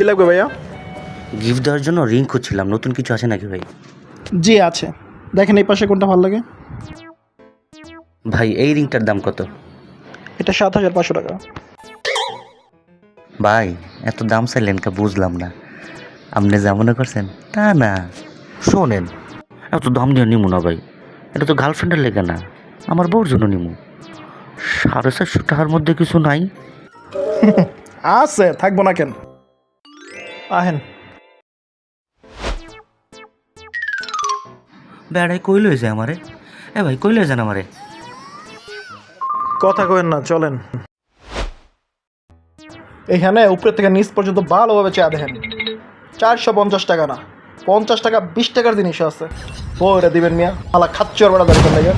কী লাগবে ভাইয়া? গিফট দেওয়ার জন্য রিং খুঁজছিলাম, নতুন কিছু আছে নাকি ভাই? জি আছে, দেখেন এই পাশে কোনটা ভালো লাগে। ভাই এই রিংটার দাম কত? এটা 7,500 টাকা। ভাই এত দাম চাইলেন কা বুঝলাম না। আপনি যা মনে করছেন তা না। শোনেন, এত দাম দিয়ে নিমু না ভাই, এটা তো গার্লফ্রেন্ডের লেগে না, আমার বউর জন্য নিমু। 450 টাকার মধ্যে কিছু নাই? আছে, থাকবো না কেন, আহেন। বেড়াই কই লয়ে যায় আমারে? এ ভাই কই লয়ে যান আমারে? কথা কইেন না, চলেন। এখানে উপরে থেকে নিচ পর্যন্ত ভালোভাবে চা দেখেন। 450 টাকা না, 50 টাকা 20 টাকার জিনিস আছে। বউরে দিবেন মিয়া, আলা খাচ্চর বড়া দেখেন লাগে।